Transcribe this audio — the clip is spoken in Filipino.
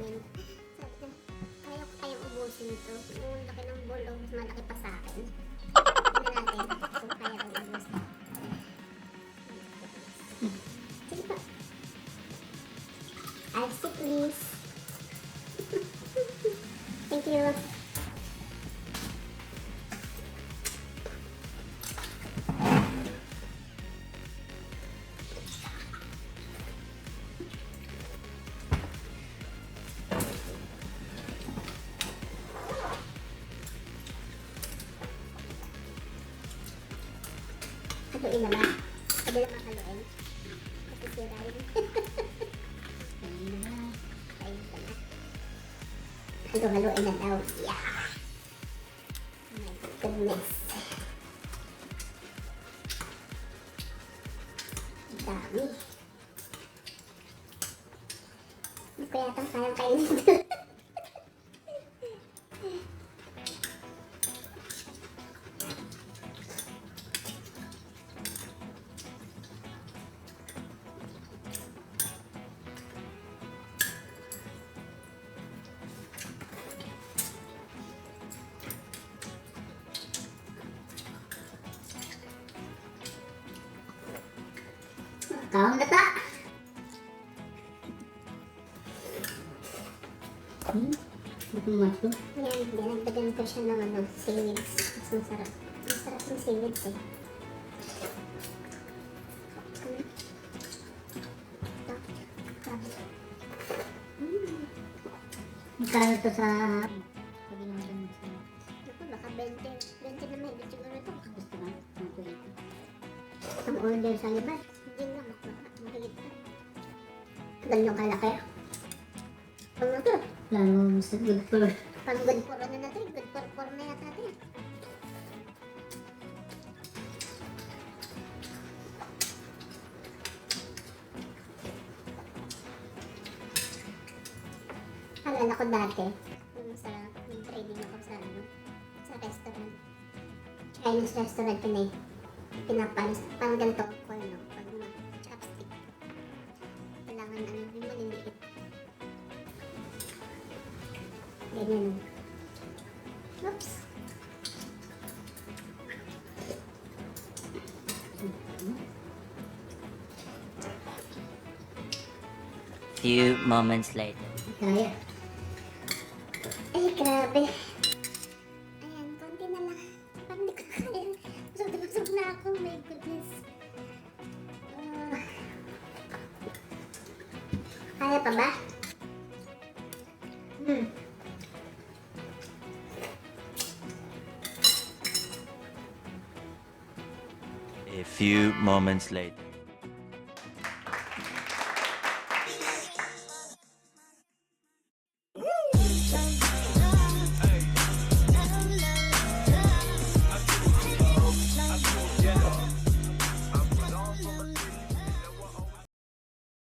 namin. Sabi niya, kaya ko kayang ubusin ito. Yung laki ng bowl, mas malaki pa sa akin. Tignan natin kung kaya ko ubusin. Sige pa. Ice please. Thank you. Haluin na ba? Pwede naman haluin. Kasi sirain. Haluin na. Haluin ka na. Haluin na daw. Yeah. Oh my goodness. Ang dami. Hindi ko yata kayang kainin ito. Kaon na ta! Bukumat ko. Ayan, dinagdagan ko siya ng seaweeds. Mas masarap. Masarap yung seaweeds eh. Magkano to sa... Naku, baka 20. 20 na may higit siguro ito. Gusto na? Ang order sa labas. Hindi na, mahigit pa. Ganyong kalaki. Ano to? Lalo sa good for... Pang good for ano na to eh. Good for form na yata ito eh. Alala ko dati, yung trading ako sa restaurant. Chinese restaurant yun eh. Pinapanis, parang ganito ako, no? Pag chopstick. Kailangan yung maliliit. Ganyan. Oops. Few moments later. Kaya. Ay, grabe. Ayan, konti na lang. Parang hindi ko kaya. Busog na ako. My goodness. Kaya pa ba? A few moments later.